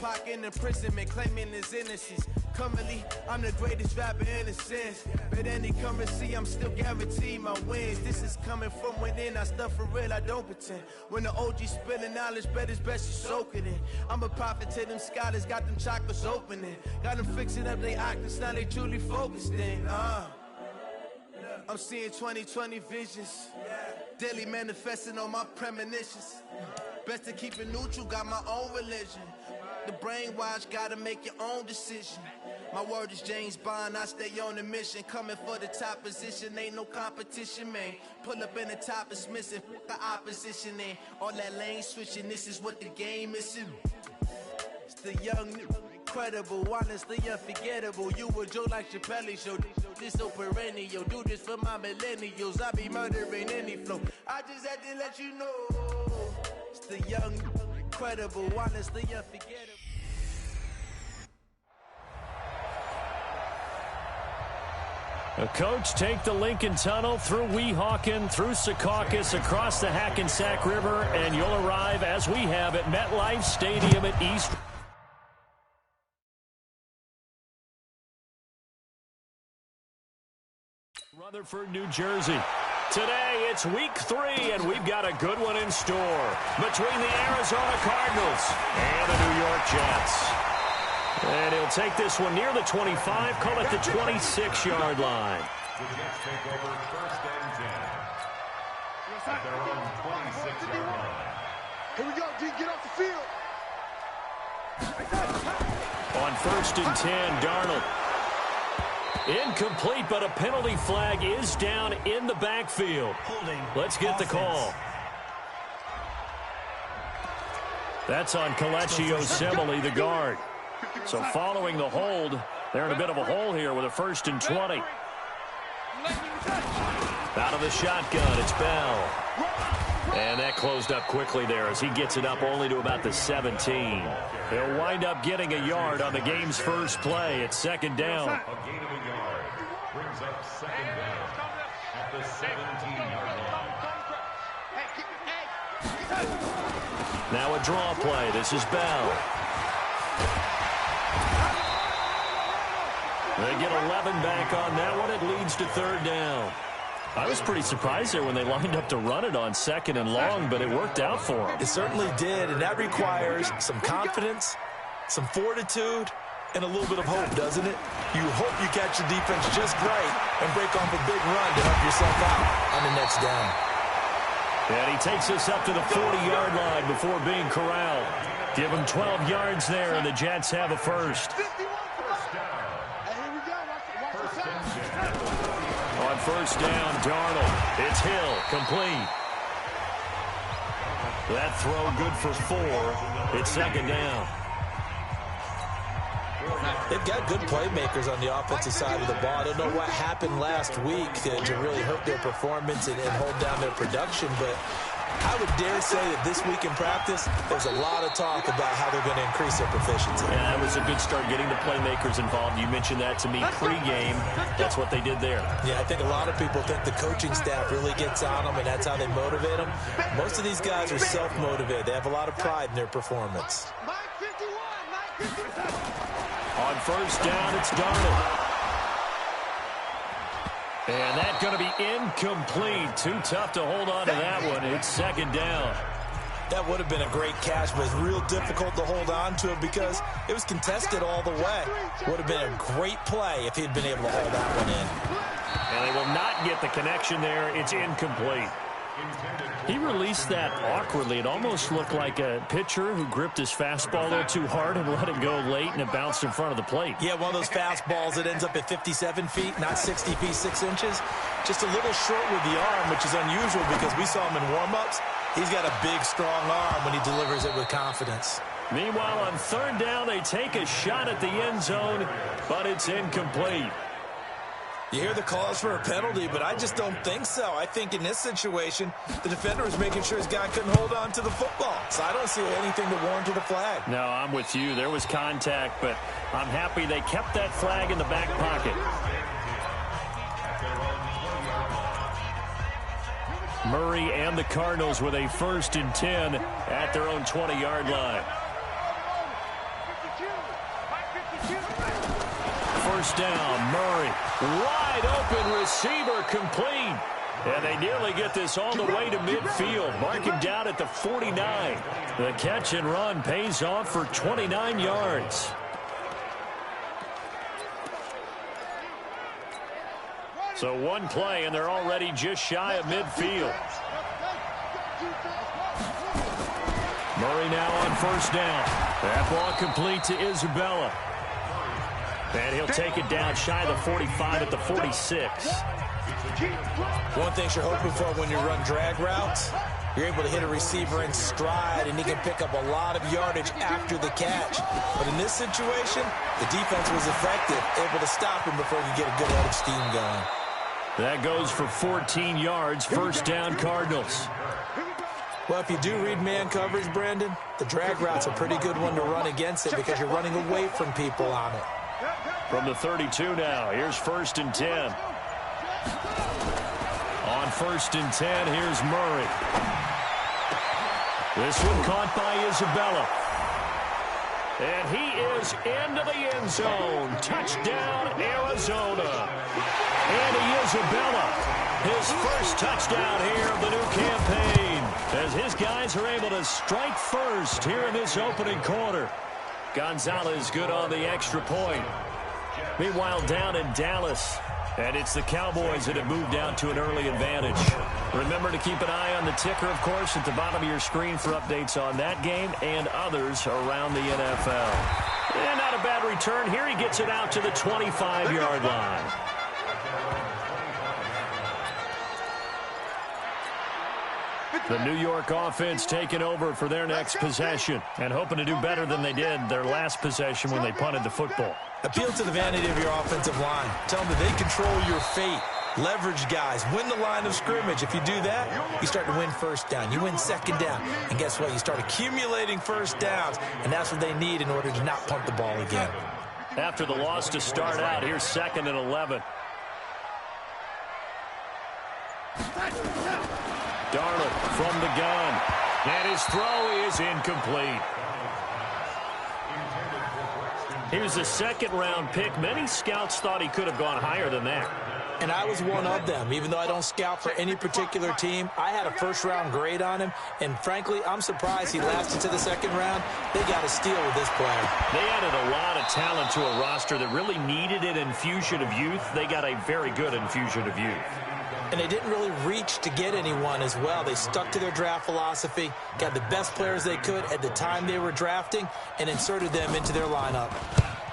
Pac in imprisonment, claiming his innocence. Currently, I'm the greatest rapper in a sense. But any currency, I'm still guaranteed my wins. This is coming from within, I stuff for real, I don't pretend. When the OG spilling knowledge, bet it's best you soak it in. I'm a prophet to them scholars, got them chakras opening. Got them fixing up they octaves, now they truly focused in. I'm seeing 2020 visions. Daily manifesting on my premonitions. Best to keep it neutral, got my own religion. The brainwash, gotta make your own decision. My word is James Bond, I stay on a mission. Coming for the top position, ain't no competition, man. Pull up in the top is missing, the opposition in. All that lane switching, this is what the game is. It's the young, incredible, honestly unforgettable. You a joke like Chappelle show. This so perennial, do this for my millennials. I be murdering any flow. I just had to let you know. It's the young, incredible, honestly unforgettable. A coach take the Lincoln Tunnel through Weehawken, through Secaucus, across the Hackensack River, and you'll arrive, as we have, at MetLife Stadium at East. Rutherford, New Jersey. Today, it's week 3, and we've got a good one in store between the Arizona Cardinals and the New York Jets. And he'll take this one near the 25, call it the 26-yard line. The Jets take over first and 10. At their own 26-yard line. Here we go, D, get off the field. On first and 10, Darnold. Incomplete, but a penalty flag is down in the backfield. Let's get the call. That's on Kelechi Osemele, the guard. So following the hold, they're in a bit of a hole here with a first and 20. Out of the shotgun, it's Bell. And that closed up quickly there as he gets it up only to about the 17. He'll wind up getting a yard on the game's first play. It's second down. A gain of a yard brings up second down at the 17-yard line. Now a draw play. This is Bell. They get 11 back on that one. It leads to third down. I was pretty surprised there when they lined up to run it on second and long, but it worked out for them. It certainly did, and that requires some confidence, some fortitude, and a little bit of hope, doesn't it? You hope you catch the defense just right and break off a big run to help yourself out on the next down. And he takes us up to the 40-yard line before being corralled. Give him 12 yards there, and the Jets have a first. On first down, Darnold. It's Hill, complete. That throw good for 4. It's second down. They've got good playmakers on the offensive side of the ball. I don't know what happened last week to really hurt their performance and hold down their production, but I would dare say that this week in practice, there's a lot of talk about how they're going to increase their proficiency. Yeah, that was a good start getting the playmakers involved. You mentioned that to me pregame. That's what they did there. Yeah, I think a lot of people think the coaching staff really gets on them, and that's how they motivate them. Most of these guys are self-motivated. They have a lot of pride in their performance. On first down, it's Darnold. And that's going to be incomplete. Too tough to hold on to that one. It's second down. That would have been a great catch, but it's real difficult to hold on to it because it was contested all the way. Would have been a great play if he'd been able to hold that one in. And they will not get the connection there. It's incomplete. He released that awkwardly. It almost looked like a pitcher who gripped his fastball a little too hard and let it go late, and it bounced in front of the plate. Yeah, one of those fastballs that ends up at 57 feet, not 60 feet, 6 inches. Just a little short with the arm, which is unusual because we saw him in warm-ups. He's got a big, strong arm when he delivers it with confidence. Meanwhile, on third down, they take a shot at the end zone, but it's incomplete. You hear the calls for a penalty, but I just don't think so. I think in this situation, the defender was making sure his guy couldn't hold on to the football. So I don't see anything to warrant a flag. No, I'm with you. There was contact, but I'm happy they kept that flag in the back pocket. Murray and the Cardinals with a first and 10 at their own 20-yard line. First down, Murray. Wide open receiver, complete. And they nearly get this all the way to midfield. Mark him down at the 49. The catch and run pays off for 29 yards. So one play, and they're already just shy of midfield. Murray now on first down. That ball complete to Isabella. And he'll take it down shy of the 45 at the 46. One thing you're hoping for when you run drag routes, you're able to hit a receiver in stride, and he can pick up a lot of yardage after the catch. But in this situation, the defense was effective, able to stop him before he could get a good head of steam going. That goes for 14 yards, first down Cardinals. Well, if you do read man coverage, Brandon, the drag route's a pretty good one to run against it because you're running away from people on it. From the 32 now, here's first and 10. On first and 10, here's Murray. This one caught by Isabella. And he is into the end zone. Touchdown, Arizona. Andy Isabella, his first touchdown here of the new campaign, as his guys are able to strike first here in this opening quarter. Gonzalez good on the extra point. Meanwhile, down in Dallas, and it's the Cowboys that have moved down to an early advantage. Remember to keep an eye on the ticker, of course, at the bottom of your screen for updates on that game and others around the NFL. And not a bad return. Here he gets it out to the 25-yard line. The New York offense taking over for their next possession and hoping to do better than they did their last possession when they punted the football. Appeal to the vanity of your offensive line. Tell them that they control your fate. Leverage guys. Win the line of scrimmage. If you do that, you start to win first down. You win second down. And guess what? You start accumulating first downs. And that's what they need in order to not punt the ball again. After the loss to start out, here's second and 11. Darnold from the gun. And his throw is incomplete. He was a second-round pick. Many scouts thought he could have gone higher than that. And I was one of them. Even though I don't scout for any particular team, I had a first-round grade on him. And frankly, I'm surprised he lasted to the second round. They got a steal with this player. They added a lot of talent to a roster that really needed an infusion of youth. They got a very good infusion of youth. And they didn't really reach to get anyone as well. They stuck to their draft philosophy, got the best players they could at the time they were drafting, and inserted them into their lineup.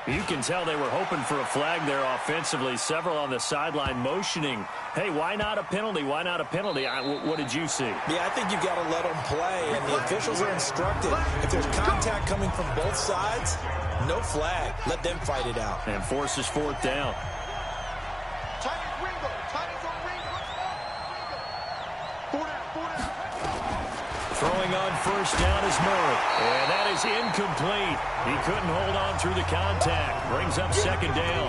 You can tell they were hoping for a flag there offensively. Several on the sideline motioning, hey, why not a penalty? Why not a penalty? What did you see? Yeah, I think you've got to let them play, and the officials are instructed. If there's contact coming from both sides, no flag. Let them fight it out. And forces fourth down. Throwing on first down is Murray. And that is incomplete. He couldn't hold on through the contact. Brings up second down.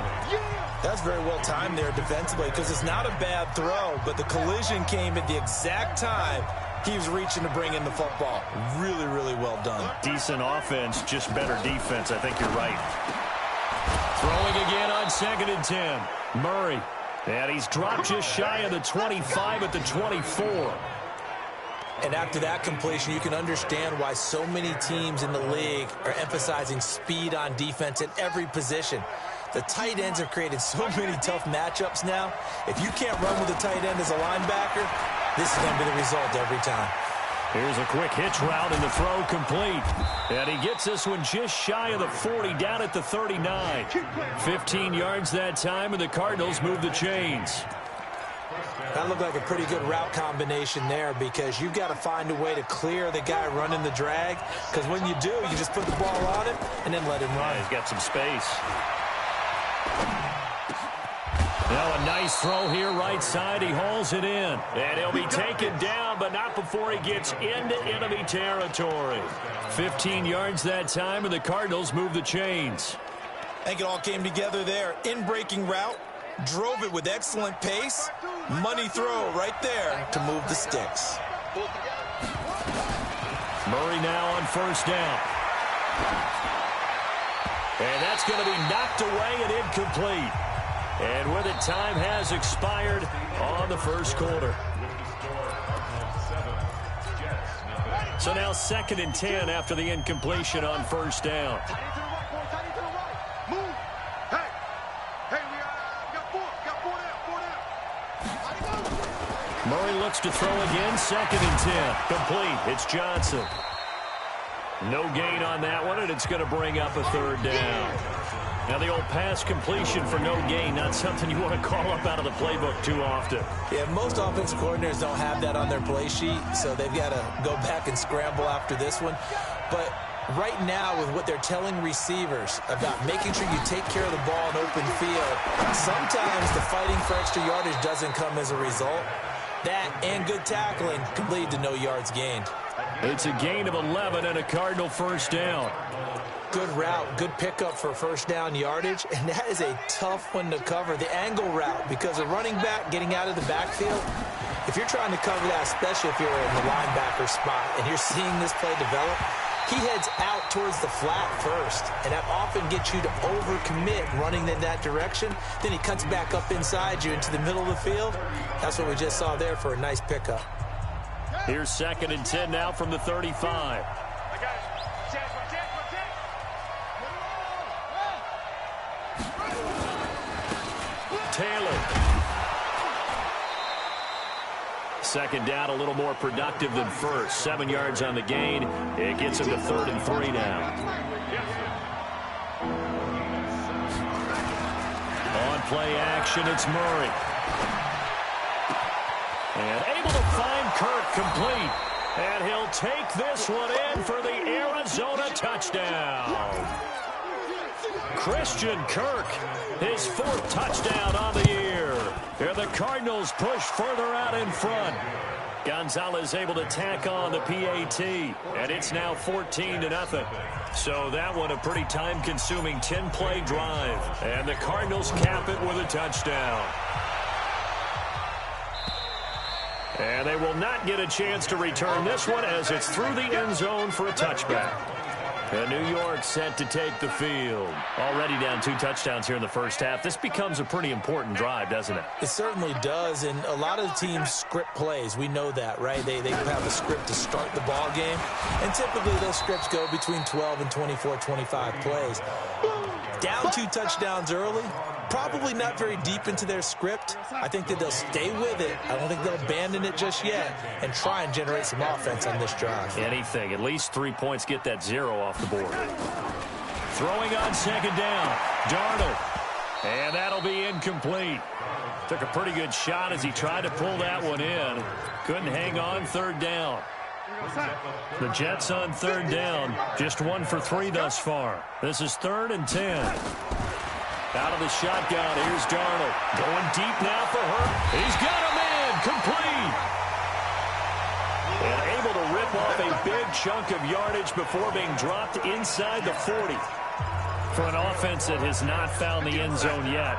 That's very well timed there defensively because it's not a bad throw, but the collision came at the exact time he was reaching to bring in the football. Really, really well done. Decent offense, just better defense. I think you're right. Throwing again on second and 10. Murray. And he's dropped just shy of the 25 at the 24. And after that completion, you can understand why so many teams in the league are emphasizing speed on defense at every position. The tight ends have created so many tough matchups now. If you can't run with a tight end as a linebacker, this is going to be the result every time. Here's a quick hitch route and the throw complete. And he gets this one just shy of the 40 down at the 39. 15 yards that time, and the Cardinals move the chains. That looked like a pretty good route combination there because you've got to find a way to clear the guy running the drag, because when you do, you just put the ball on him and then let him run. Yeah, he's got some space. Now a nice throw here right side. He hauls it in. And he'll be taken down, but not before he gets into enemy territory. 15 yards that time, and the Cardinals move the chains. I think it all came together there. In-breaking route. Drove it with excellent pace. Money throw right there to move the sticks. Murray now on first down. And that's going to be knocked away and incomplete. And with it, time has expired on the first quarter. So now 2nd and 10 after the incompletion on first down. Murray looks to throw again. 2nd and 10. Complete. It's Johnson. No gain on that one, and it's going to bring up a 3rd down. Now, the old pass completion for no gain, not something you want to call up out of the playbook too often. Yeah, most offensive coordinators don't have that on their play sheet, so they've got to go back and scramble after this one. But right now, with what they're telling receivers about making sure you take care of the ball in open field, sometimes the fighting for extra yardage doesn't come as a result. That and good tackling can lead to no yards gained. It's a gain of 11 and a Cardinal 1st down. Good route, good pickup for 1st down yardage, and that is a tough one to cover, the angle route, because a running back getting out of the backfield, if you're trying to cover that, especially if you're in the linebacker spot and you're seeing this play develop, he heads out towards the flat first, and that often gets you to overcommit running in that direction. Then he cuts back up inside you into the middle of the field. That's what we just saw there for a nice pickup. Here's 2nd and 10 now from the 35. Taylor. 2nd down, a little more productive than first. 7 yards on the gain. It gets him to 3rd and 3 now. On play action, it's Murray. And able to find Kirk complete. And he'll take this one in for the Arizona touchdown. Christian Kirk, his 4th touchdown on the year. And the Cardinals push further out in front. Gonzalez able to tack on the PAT, and it's now 14-0. So that one a pretty time-consuming 10-play drive. And the Cardinals cap it with a touchdown. And they will not get a chance to return this one as it's through the end zone for a touchback. And New York set to take the field. Already down 2 touchdowns here in the first half. This becomes a pretty important drive, doesn't it? It certainly does, and a lot of the teams script plays. We know that, right? They have a script to start the ball game, and typically those scripts go between 12 and 24, 25 plays. Down 2 touchdowns early, probably not very deep into their script. I think that they'll stay with it. I don't think they'll abandon it just yet and try and generate some offense on this drive. Anything. At least 3 points, get that 0 off the board. Throwing on 2nd down. Darnold. And that'll be incomplete. Took a pretty good shot as he tried to pull that one in. Couldn't hang on 3rd down. The Jets on 3rd down. Just 1 for 3 thus far. This is 3rd and 10. Out of the shotgun, here's Darnold. Going deep now for Hurt. He's got him in. Complete. And able to rip off a big chunk of yardage before being dropped inside the 40. For an offense that has not found the end zone yet,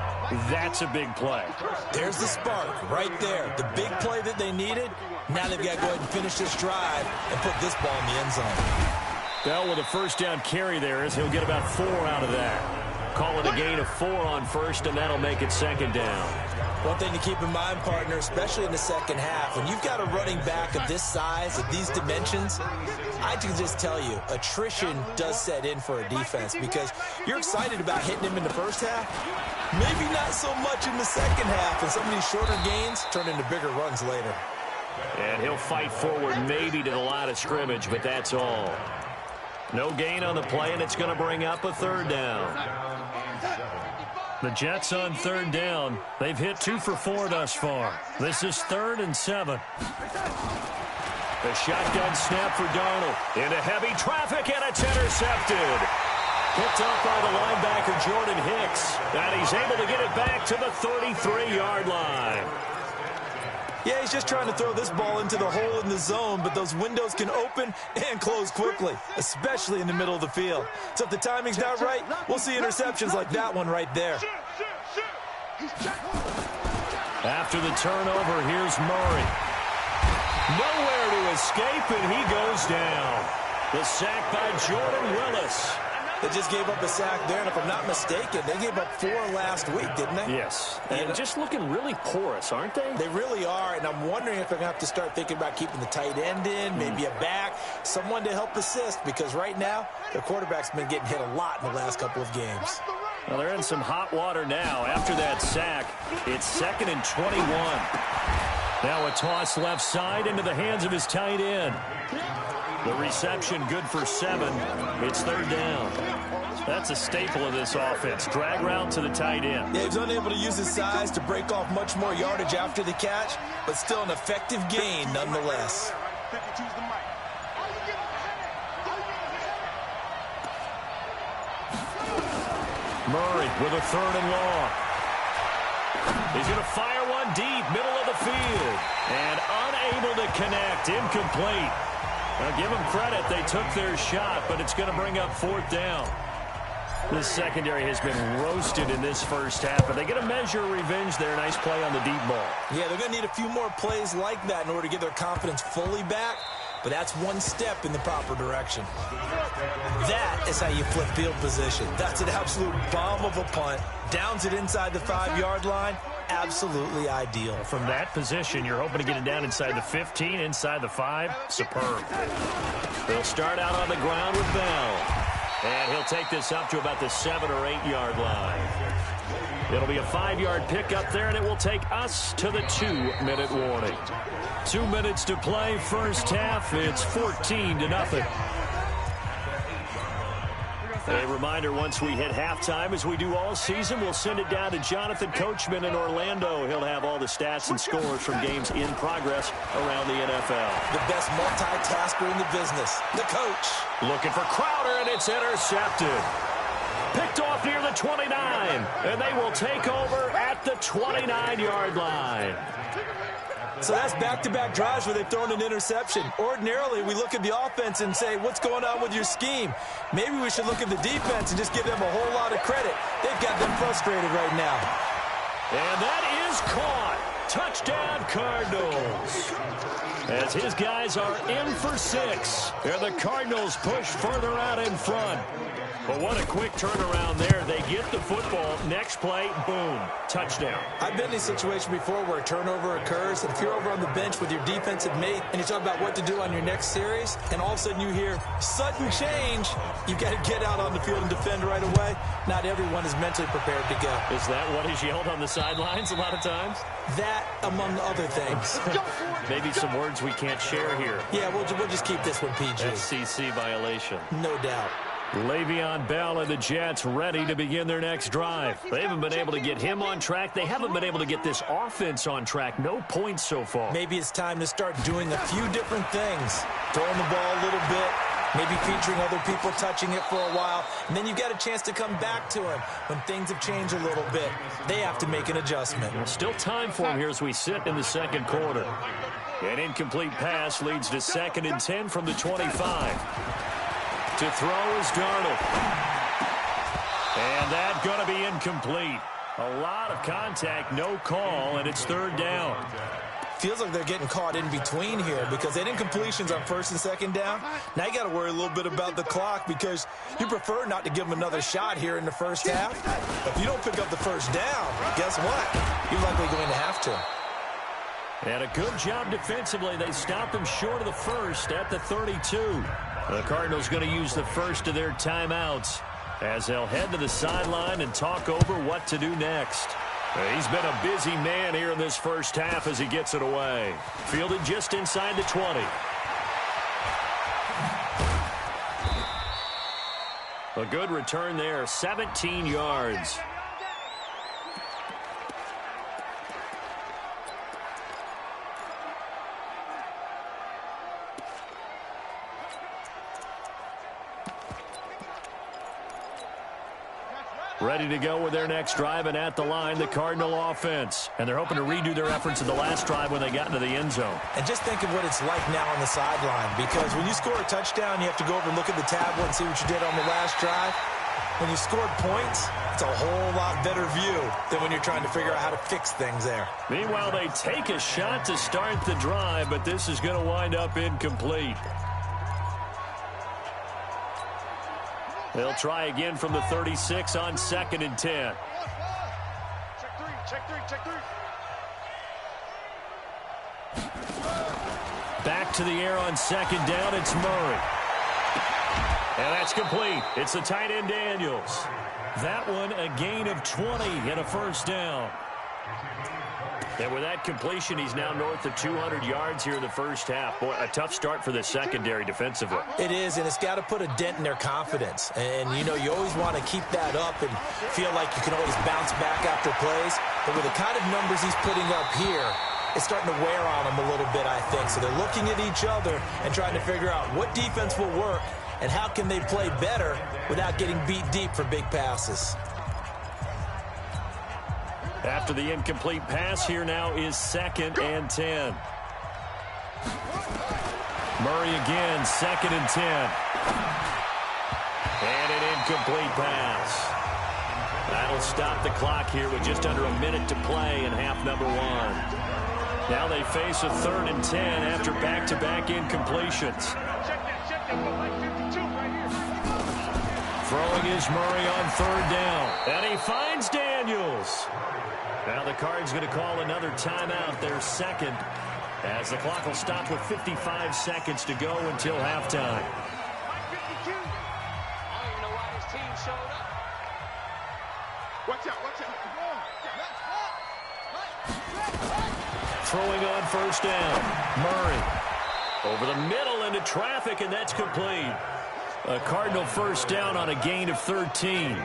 that's a big play. There's the spark right there. The big play that they needed. Now they've got to go ahead and finish this drive and put this ball in the end zone. Well, with a 1st down carry there, as he'll get about 4 out of that. Call it a gain of 4 on 1st, and that'll make it 2nd down. One thing to keep in mind, partner, especially in the second half, when you've got a running back of this size, of these dimensions, I can just tell you, attrition does set in for a defense because you're excited about hitting him in the first half. Maybe not so much in the second half, and some of these shorter gains turn into bigger runs later. And he'll fight forward maybe to the line of scrimmage, but that's all. No gain on the play, and it's going to bring up a 3rd down. The Jets on 3rd down. They've hit 2 for 4 thus far. This is 3rd and 7. The shotgun snap for Darnold. Into heavy traffic, and it's intercepted. Picked up by the linebacker, Jordan Hicks. And he's able to get it back to the 33-yard line. Yeah, he's just trying to throw this ball into the hole in the zone, but those windows can open and close quickly, especially in the middle of the field. So if the timing's not right, we'll see interceptions like that one right there. After the turnover, here's Murray. Nowhere to escape, and he goes down. The sack by Jordan Willis. They just gave up a sack there, and if I'm not mistaken, they gave up 4 last week, didn't they? Yes, and just looking really porous, aren't they? They really are, and I'm wondering if they're going to have to start thinking about keeping the tight end in, maybe a back, someone to help assist, because right now, their quarterback's been getting hit a lot in the last couple of games. Well, they're in some hot water now. After that sack, it's 2nd and 21. Now a toss left side into the hands of his tight end. The reception good for 7. It's 3rd down. That's a staple of this offense. Drag route to the tight end. Yeah, he was unable to use his size to break off much more yardage after the catch, but still an effective gain nonetheless. Murray with a 3rd and long. He's going to fire one deep, middle of the field. And unable to connect, incomplete. Now give them credit, they took their shot, but it's going to bring up 4th down. This secondary has been roasted in this first half, but they get a measure of revenge there. Nice play on the deep ball. Yeah, they're going to need a few more plays like that in order to get their confidence fully back, but that's one step in the proper direction. That is how you flip field position. That's an absolute bomb of a punt. Downs it inside the 5-yard line. Absolutely ideal. From that position, you're hoping to get it down inside the 15, inside the 5. Superb. They'll start out on the ground with Bell. And he'll take this up to about the 7 or 8-yard line. It'll be a 5-yard pickup there, and it will take us to the 2-minute warning. 2 minutes to play, first half. It's 14-0. A reminder, once we hit halftime, as we do all season, we'll send it down to Jonathan Coachman in Orlando. He'll have all the stats and scores from games in progress around the NFL. The best multitasker in the business, the coach. Looking for Crowder, and it's intercepted. Picked off near the 29, and they will take over at the 29-yard line. So that's back-to-back drives where they've thrown an interception. Ordinarily, we look at the offense and say, what's going on with your scheme? Maybe we should look at the defense and just give them a whole lot of credit. They've got them frustrated right now. And that is caught. Touchdown, Cardinals. As his guys are in for 6. And the Cardinals push further out in front. But what a quick turnaround there. They get the football. Next play, boom, touchdown. I've been in a situation before where a turnover occurs, and if you're over on the bench with your defensive mate and you talk about what to do on your next series, and all of a sudden you hear sudden change, you've got to get out on the field and defend right away. Not everyone is mentally prepared to go. Is that what is yelled on the sidelines a lot of times? That, among other things. Maybe some words we can't share here. Yeah, we'll just keep this one PG. FCC violation. No doubt. Le'Veon Bell and the Jets ready to begin their next drive. They haven't been able to get him on track. They haven't been able to get this offense on track. No points so far. Maybe it's time to start doing a few different things. Throwing the ball a little bit, maybe featuring other people touching it for a while, and then you've got a chance to come back to him when things have changed a little bit. They have to make an adjustment. There's still time for him here as we sit in the second quarter. An incomplete pass leads to 2nd and 10 from the 25. To throw is Darnold. And that's going to be incomplete. A lot of contact, no call, and it's 3rd down. Feels like they're getting caught in between here because they had incompletions on 1st and 2nd down. Now you got to worry a little bit about the clock because you prefer not to give them another shot here in the first half. If you don't pick up the 1st down, guess what? You're likely going to have to. And a good job defensively. They stopped them short of the 1st at the 32. The Cardinals going to use the first of their timeouts as they'll head to the sideline and talk over what to do next. He's been a busy man here in this first half as he gets it away. Fielded just inside the 20. A good return there, 17 yards. Ready to go with their next drive, and at the line, the Cardinal offense. And they're hoping to redo their efforts in the last drive when they got into the end zone. And just think of what it's like now on the sideline, because when you score a touchdown, you have to go over and look at the tablet and see what you did on the last drive. When you scored points, it's a whole lot better view than when you're trying to figure out how to fix things there. Meanwhile, they take a shot to start the drive, but this is going to wind up incomplete. They'll try again from the 36 on 2nd and 10. Check three. Back to the air on 2nd down. It's Murray. And that's complete. It's the tight end Daniels. That one a gain of 20 and a first down. And with that completion, he's now north of 200 yards here in the first half. Boy, a tough start for the secondary defensively. It is, and it's got to put a dent in their confidence. And, you know, you always want to keep that up and feel like you can always bounce back after plays. But with the kind of numbers he's putting up here, it's starting to wear on them a little bit, I think. So they're looking at each other and trying to figure out what defense will work and how can they play better without getting beat deep for big passes. After the incomplete pass, here now is 2nd and 10. Murray again, 2nd and 10. And an incomplete pass. That'll stop the clock here with just under a minute to play in half number 1. Now they face a 3rd and 10 after back-to-back incompletions. Throwing is Murray on 3rd down. And he finds Daniels. Now the Cards going to call another timeout, their 2nd, as the clock will stop with 55 seconds to go until halftime. Watch out. Throwing on 1st down. Murray over the middle into traffic, and that's complete. A Cardinal 1st down on a gain of 13.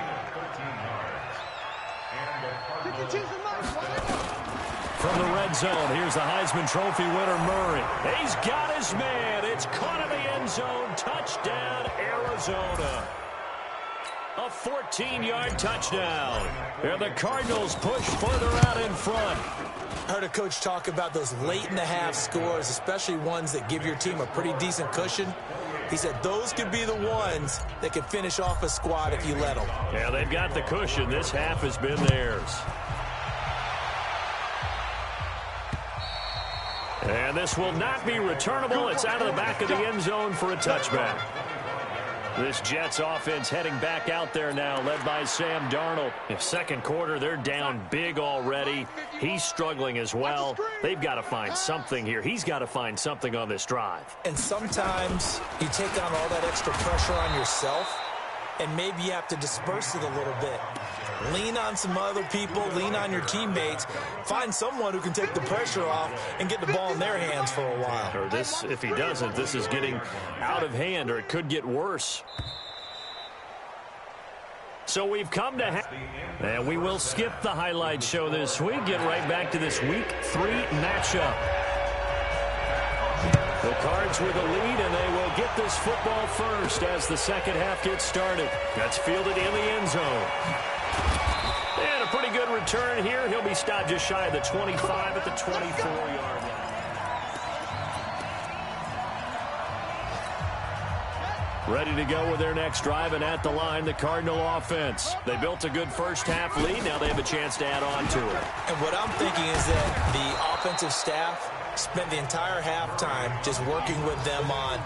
From the red zone, here's the Heisman Trophy winner, Murray. He's got his man. It's caught in the end zone. Touchdown, Arizona. A 14-yard touchdown. And the Cardinals push further out in front. I heard a coach talk about those late-in-the-half scores, especially ones that give your team a pretty decent cushion. He said those could be the ones that could finish off a squad if you let them. Yeah, they've got the cushion. This half has been theirs. And this will not be returnable. It's out of the back of the end zone for a touchback. This Jets offense heading back out there now, led by Sam Darnold. In second quarter, they're down big already. He's struggling as well. They've got to find something here. He's got to find something on this drive. And sometimes you take on all that extra pressure on yourself, and maybe you have to disperse it a little bit. Lean on some other people, lean on your teammates, find someone who can take the pressure off and get the ball in their hands for a while. Or this, if he doesn't, this is getting out of hand, or it could get worse. So we've come to and we will skip the highlight show this week. Get right back to this Week 3 matchup. The Cards with a lead, and they will get this football first as the second half gets started. That's fielded in the end zone. And a pretty good return here. He'll be stopped just shy of the 25 at the 24-yard line. Ready to go with their next drive, and at the line, the Cardinal offense. They built a good first half lead. Now they have a chance to add on to it. And what I'm thinking is that the offensive staff spent the entire halftime just working with them on,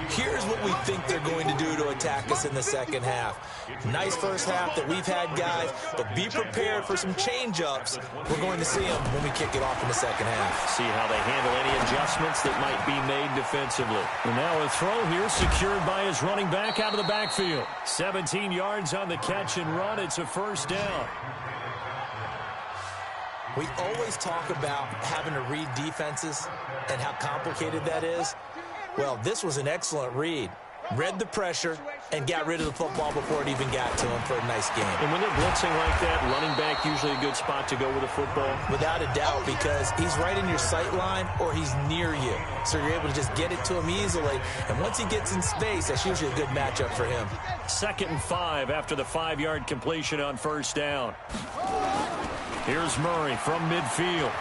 here's what we think they're going to do to attack us in the second half. Nice first half that we've had, guys, but be prepared for some change-ups. We're going to see them when we kick it off in the second half. See how they handle any adjustments that might be made defensively. And now a throw here secured by his running back out of the backfield. 17 yards on the catch and run. It's a first down. We always talk about having to read defenses and how complicated that is. Well, this was an excellent read. Read the pressure and got rid of the football before it even got to him for a nice game. And when they're blitzing like that, running back usually a good spot to go with the football. Without a doubt, because he's right in your sight line or he's near you. So you're able to just get it to him easily. And once he gets in space, that's usually a good matchup for him. 2nd and 5 after the 5-yard completion on first down. Here's Murray from midfield.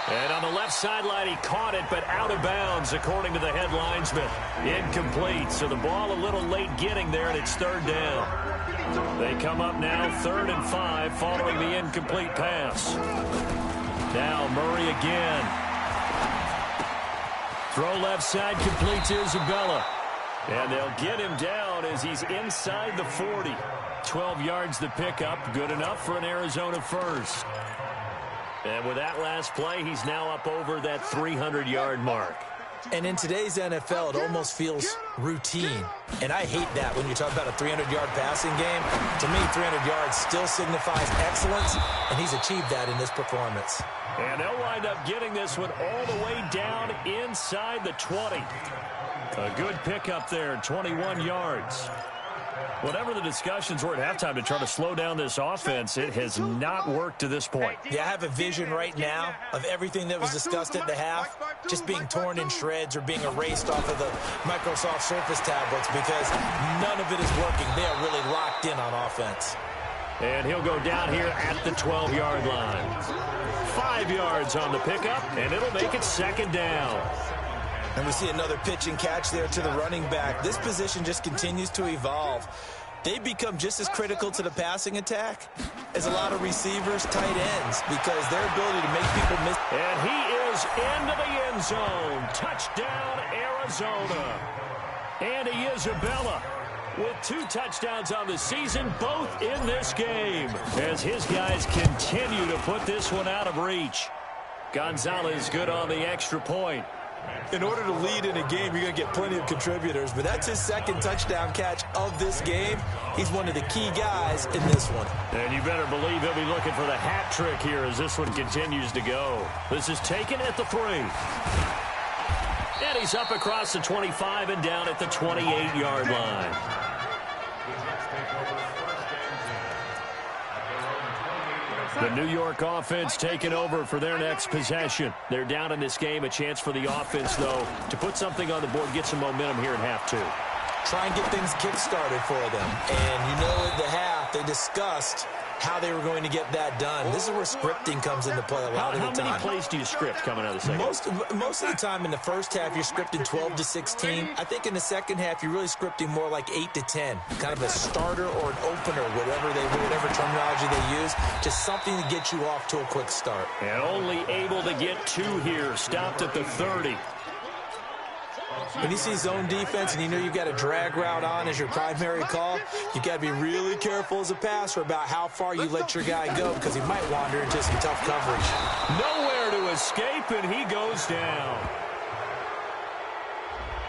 And on the left sideline, he caught it, but out of bounds, according to the head linesman. Incomplete, so the ball a little late getting there, and it's 3rd down. They come up now 3rd and 5 following the incomplete pass. Now Murray again. Throw left side, complete to Isabella. And they'll get him down down as he's inside the 40. 12 yards to pick up. Good enough for an Arizona first. And with that last play, he's now up over that 300-yard mark. And in today's NFL, it almost feels routine. And I hate that when you talk about a 300-yard passing game. To me, 300 yards still signifies excellence, and he's achieved that in this performance. And they'll wind up getting this one all the way down inside the 20. A good pickup there, 21 yards. Whatever the discussions were at halftime to try to slow down this offense, it has not worked to this point. Yeah, I have a vision right now of everything that was discussed at the half just being torn in shreds or being erased off of the Microsoft Surface tablets because none of it is working. They are really locked in on offense. And he'll go down here at the 12-yard line. 5 yards on the pickup, and it'll make it second down. And we see another pitch and catch there to the running back. This position just continues to evolve. They become just as critical to the passing attack as a lot of receivers, tight ends, because their ability to make people miss. And he is into the end zone. Touchdown, Arizona. Andy Isabella with 2 touchdowns on the season, both in this game, as his guys continue to put this one out of reach. Gonzalez good on the extra point. In order to lead in a game, you're going to get plenty of contributors, but that's his second touchdown catch of this game. He's one of the key guys in this one. And you better believe he'll be looking for the hat trick here as this one continues to go. This is taken at the 3. And he's up across the 25 and down at the 28-yard line. The New York offense taking over for their next possession. They're down in this game. A chance for the offense, though, to put something on the board, get some momentum here in half 2. Try and get things kick-started for them. And you know at the half, they discussed how they were going to get that done. This is where scripting comes into play a lot of the time. How many plays do you script coming out of the second? Most of the time in the first half, you're scripting 12 to 16. I think in the second half, you're really scripting more like 8 to 10. Kind of a starter or an opener, whatever terminology they use. Just something to get you off to a quick start. And only able to get 2 here. Stopped at the 30. When you see zone defense and you know you've got a drag route on as your primary call, you've got to be really careful as a passer about how far you let your guy go because he might wander into some tough coverage. Nowhere to escape, and he goes down.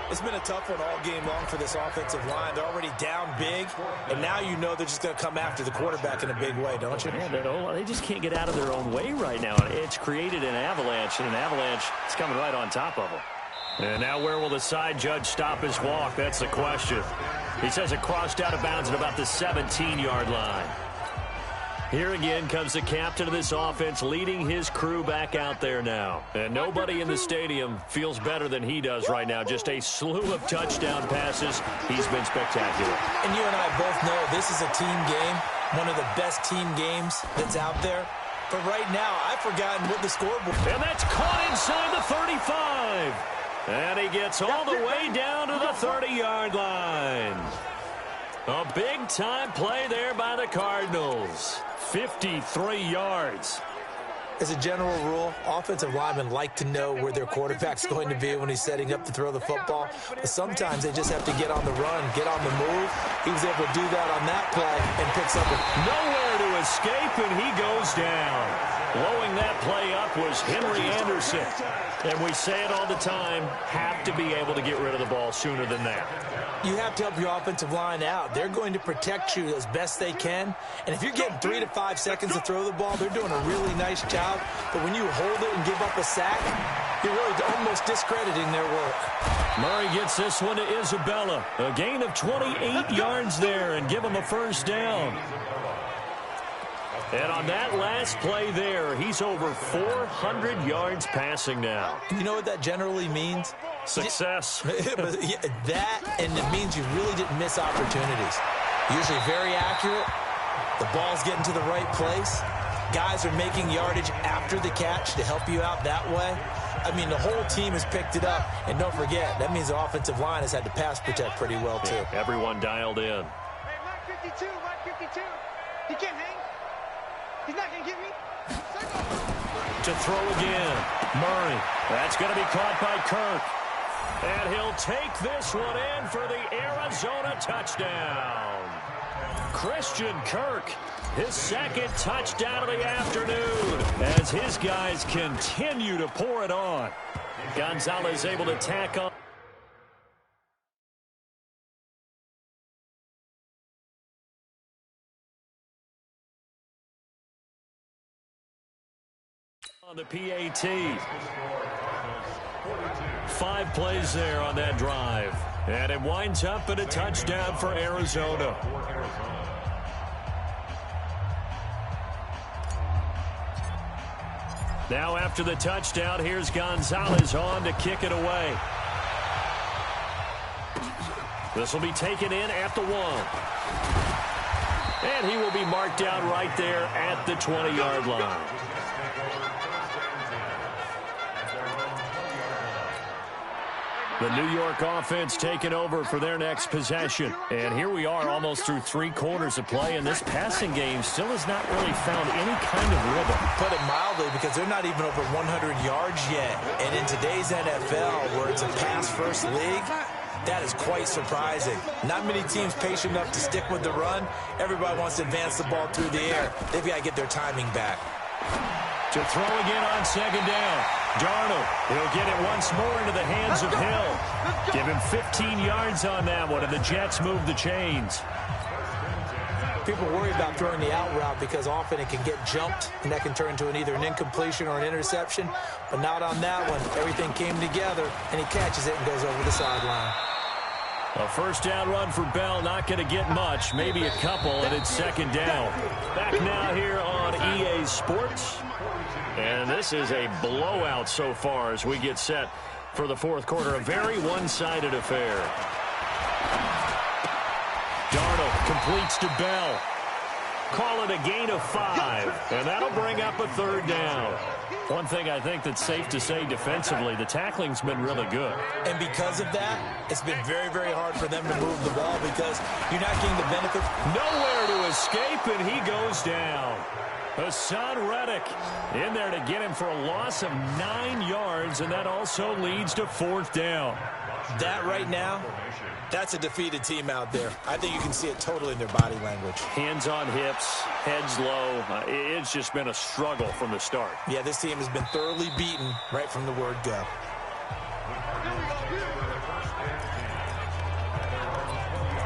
It's been a tough one all game long for this offensive line. They're already down big, and now you know they're just going to come after the quarterback in a big way, don't you? Yeah, they just can't get out of their own way right now. It's created an avalanche, and an avalanche is coming right on top of them. And now where will the side judge stop his walk? That's the question. He says it crossed out of bounds at about the 17-yard line. Here again comes the captain of this offense leading his crew back out there now. And nobody in the stadium feels better than he does right now. Just a slew of touchdown passes. He's been spectacular. And you and I both know this is a team game, one of the best team games that's out there. But right now, I've forgotten what the scoreboard. And that's caught inside the 35. And he gets all the way down to the 30-yard line. A big-time play there by the Cardinals. 53 yards. As a general rule, offensive linemen like to know where their quarterback's going to be when he's setting up to throw the football. But sometimes they just have to get on the run, get on the move. He was able to do that on that play and picks up. Nowhere to escape, and he goes down. Blowing that play up was Henry Anderson. And we say it all the time, have to be able to get rid of the ball sooner than that. You have to help your offensive line out. They're going to protect you as best they can. And if you're getting 3 to 5 seconds to throw the ball, they're doing a really nice job. But when you hold it and give up a sack, you're really almost discrediting their work. Murray gets this one to Isabella. A gain of 28 yards there and give him a first down. And on that last play there, he's over 400 yards passing now. You know what that generally means? Success. That, and it means you really didn't miss opportunities. Usually very accurate. The ball's getting to the right place. Guys are making yardage after the catch to help you out that way. I mean, the whole team has picked it up. And don't forget, that means the offensive line has had to pass protect pretty well, too. Yeah, everyone dialed in. Hey, 152. He can't hang. He's not going to get me. To throw again. Murray. That's going to be caught by Kirk. And he'll take this one in for the Arizona touchdown. Christian Kirk, his second touchdown of the afternoon, as his guys continue to pour it on. Gonzalez able to tack on. On the PAT. 5 plays there on that drive. And it winds up in a touchdown for Arizona. Now after the touchdown, here's Gonzalez on to kick it away. This will be taken in at the 1. And he will be marked down right there at the 20-yard line. The New York offense taking over for their next possession. And here we are almost through 3 quarters of play, and this passing game still has not really found any kind of rhythm. Put it mildly, because they're not even over 100 yards yet. And in today's NFL, where it's a pass-first league, that is quite surprising. Not many teams patient enough to stick with the run. Everybody wants to advance the ball through the air. They've got to get their timing back. To throw again on second down. Darnold, he'll get it once more into the hands of Hill. Give him 15 yards on that one, and the Jets move the chains. People worry about throwing the out route because often it can get jumped, and that can turn into either an incompletion or an interception. But not on that one. Everything came together, and he catches it and goes over the sideline. A first down run for Bell, not going to get much, maybe a couple, and it's second down. Back now here on EA Sports. And this is a blowout so far as we get set for the fourth quarter. A very one-sided affair. Darnold completes to Bell. Call it a gain of 5, and that'll bring up a third down. One thing I think that's safe to say defensively, the tackling's been really good. And because of that, it's been very, very hard for them to move the ball because you're not getting the benefit. Nowhere to escape, and he goes down. Hassan Reddick in there to get him for a loss of 9 yards, and that also leads to fourth down. That right now, that's a defeated team out there. I think you can see it totally in their body language. Hands on hips, heads low. It's just been a struggle from the start. Yeah, this team has been thoroughly beaten right from the word go.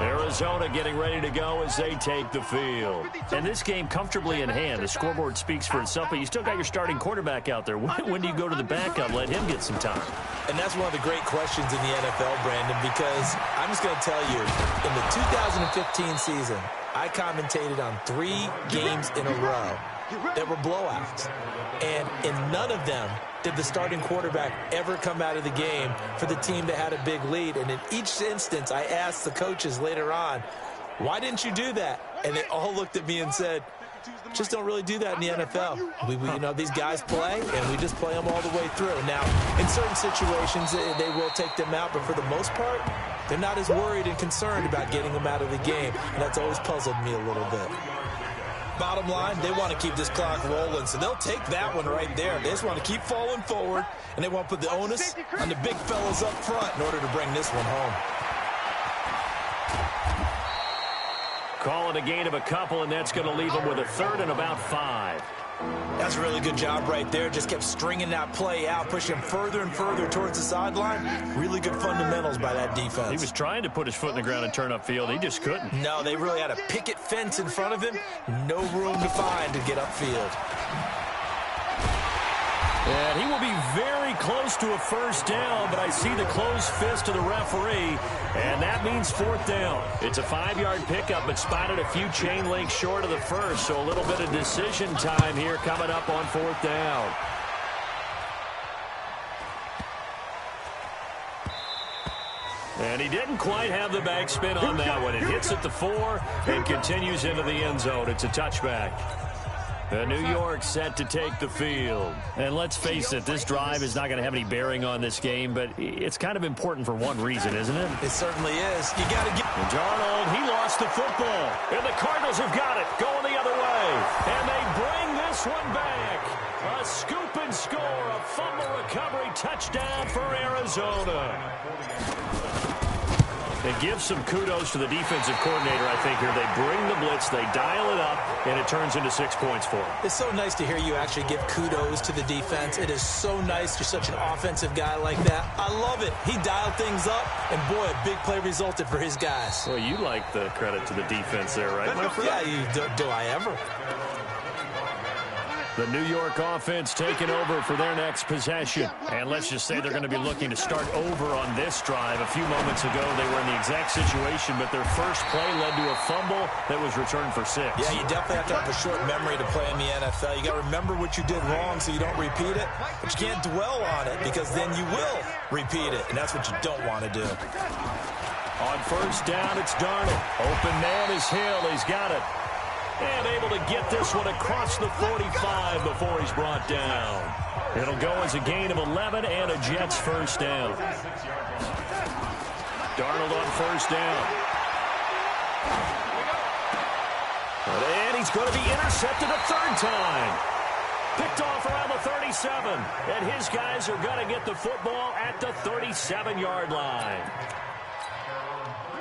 Arizona getting ready to go as they take the field. And this game comfortably in hand. The scoreboard speaks for itself, but you still got your starting quarterback out there. When do you go to the backup? Let him get some time. And that's one of the great questions in the NFL, Brandon, because I'm just going to tell you, in the 2015 season, I commentated on 3 games in a row that were blowouts. And in none of them did the starting quarterback ever come out of the game for the team that had a big lead. And in each instance, I asked the coaches later on, why didn't you do that? And they all looked at me and said, just don't really do that in the NFL. You know, these guys play, and we just play them all the way through. Now, in certain situations, they will take them out, but for the most part, they're not as worried and concerned about getting them out of the game, and that's always puzzled me a little bit. Bottom line, they want to keep this clock rolling, so they'll take that one right there. They just want to keep falling forward, and they want to put the onus on the big fellas up front in order to bring this one home. Call it a gain of a couple, and that's going to leave them with a third and about 5. That's a really good job right there. Just kept stringing that play out, pushing him further and further towards the sideline. Really good fundamentals by that defense. He was trying to put his foot in the ground and turn upfield. He just couldn't. No, they really had a picket fence in front of him. No room to find to get upfield. And he will be very close to a first down, but I see the closed fist of the referee, and that means fourth down. It's a 5-yard pickup, but spotted a few chain links short of the first, so a little bit of decision time here coming up on fourth down. And he didn't quite have the backspin on that one. It hits at the 4 and continues into the end zone. It's a touchback. The New York set to take the field. And let's face it, this drive is not going to have any bearing on this game, but it's kind of important for one reason, isn't it? It certainly is. You got to get... And Darnold, he lost the football. And the Cardinals have got it, going the other way. And they bring this one back. A scoop and score, a fumble recovery touchdown for Arizona. It gives some kudos to the defensive coordinator, I think, here. They bring the blitz, they dial it up, and it turns into 6 points for them. It's so nice to hear you actually give kudos to the defense. It is so nice. You're such an offensive guy like that. I love it. He dialed things up, and boy, a big play resulted for his guys. Well, you like the credit to the defense there, right, my friend? Yeah, do I ever? The New York offense taking over for their next possession. And let's just say they're going to be looking to start over on this drive. A few moments ago, they were in the exact situation, but their first play led to a fumble that was returned for 6. Yeah, you definitely have to have a short memory to play in the NFL. You got to remember what you did wrong so you don't repeat it, but you can't dwell on it because then you will repeat it, and that's what you don't want to do. On first down, it's Darnold. Open man is Hill. He's got it. And able to get this one across the 45 before he's brought down. It'll go as a gain of 11 and a Jets first down. Darnold on first down. And he's going to be intercepted a third time. Picked off around the 37. And his guys are going to get the football at the 37-yard line.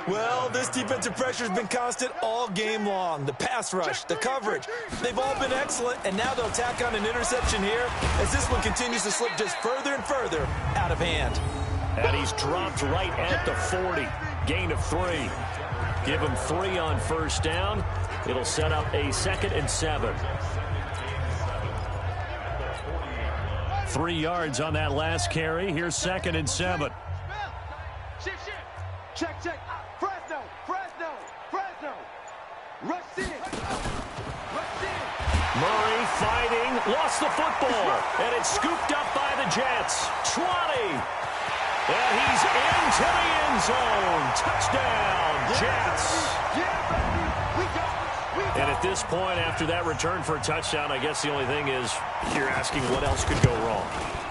Well, this defensive pressure has been constant all game long. The pass rush, the coverage, they've all been excellent, and now they'll tack on an interception here as this one continues to slip just further and further out of hand. And he's dropped right at the 40. Gain of 3. Give him 3 on first down. It'll set up a 2nd and 7. 3 yards on that last carry. Here's 2nd and 7. Check, check. Fresno. Rush in. Murray fighting, lost the football, and it's scooped up by the Jets. 20. And he's into the end zone. Touchdown, Jets. And at this point, after that return for a touchdown, I guess the only thing is you're asking what else could go wrong.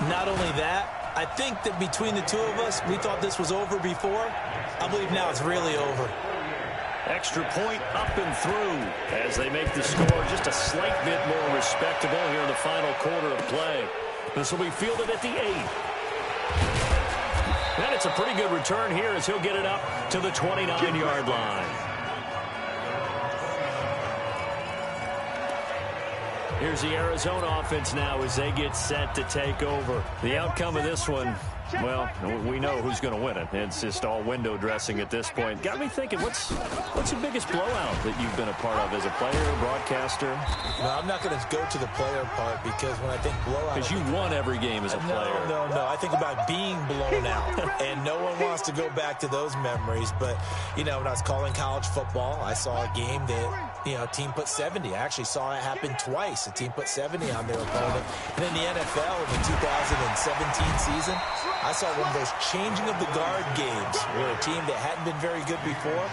Not only that, I think that between the two of us, we thought this was over before. I believe now it's really over. Extra point up and through as they make the score just a slight bit more respectable here in the final quarter of play. This will be fielded at the 8. And it's a pretty good return here as he'll get it up to the 29-yard line. Here's the Arizona offense now as they get set to take over. The outcome of this one, well, we know who's going to win it. It's just all window dressing at this point. Got me thinking, what's the biggest blowout that you've been a part of as a player, broadcaster? No, I'm not going to go to the player part because when I think blowout... Because you won every game as a player. No. I think about being blown out. And no one wants to go back to those memories. But, you know, when I was calling college football, I saw a game that, you know, a team put 70. I actually saw it happen twice. A team put 70 on their opponent. And in the NFL in the 2017 season, I saw one of those changing of the guard games where a team that hadn't been very good before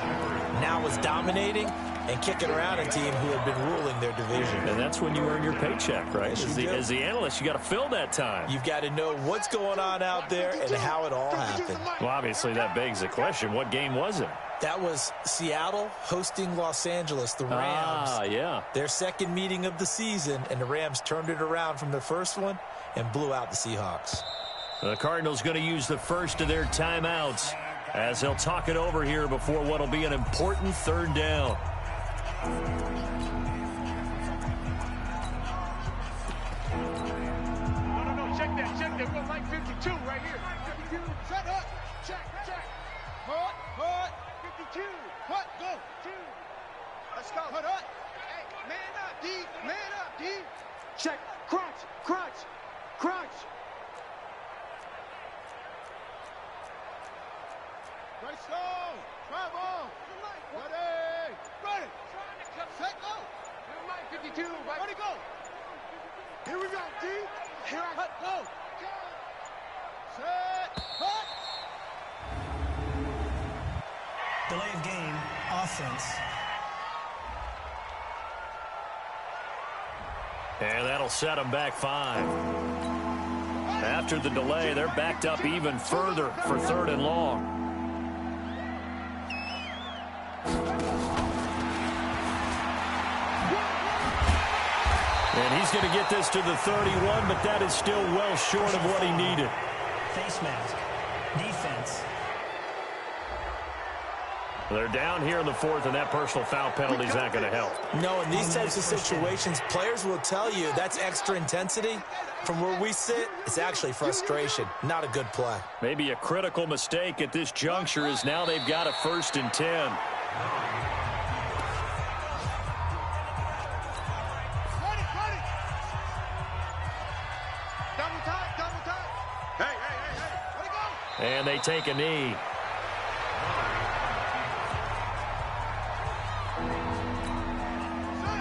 now was dominating and kicking around a team who had been ruling their division. And that's when you earn your paycheck, right? As the analyst, you got to fill that time. You've got to know what's going on out there and how it all happened. Well, obviously, that begs the question, what game was it? That was Seattle hosting Los Angeles, the Rams. Ah, yeah. Their second meeting of the season, and the Rams turned it around from their first one and blew out the Seahawks. The Cardinals going to use the first of their timeouts as they'll talk it over here before what will be an important third down. No, check that. We're on line 52 right here. 52, shut up. Check. Hut. 52, hut, go. 2. Let's go. Hut. Hey, man up, D. Check, crunch. Let's go. Travel. Ready. Set, go. 52, right. Ready, go. Here we go, D. Here I hut, go. Set, hut. Delay of game, offense. And that'll set them back 5. After the delay, they're backed up even further for 3rd and long. And he's going to get this to the 31, but that is still well short of what he needed. Face mask. Defense. They're down here in the 4th, and that personal foul penalty is not going to help. No, in these types of situations, players will tell you that's extra intensity. From where we sit, it's actually frustration. Not a good play. Maybe a critical mistake at this juncture is now they've got a 1st and 10. Double time. Hey. Let it go. And they take a knee.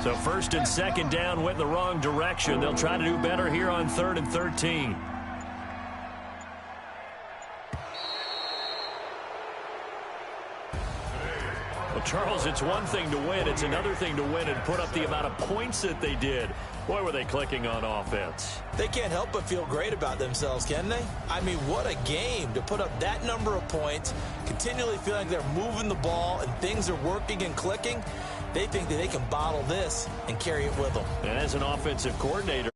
So 1st and 2nd down went in the wrong direction. They'll try to do better here on 3rd and 13. Well, Charles, it's one thing to win. It's another thing to win and put up the amount of points that they did. Boy, were they clicking on offense. They can't help but feel great about themselves, can they? I mean, what a game to put up that number of points, continually feeling like they're moving the ball and things are working and clicking. They think that they can bottle this and carry it with them. And as an offensive coordinator,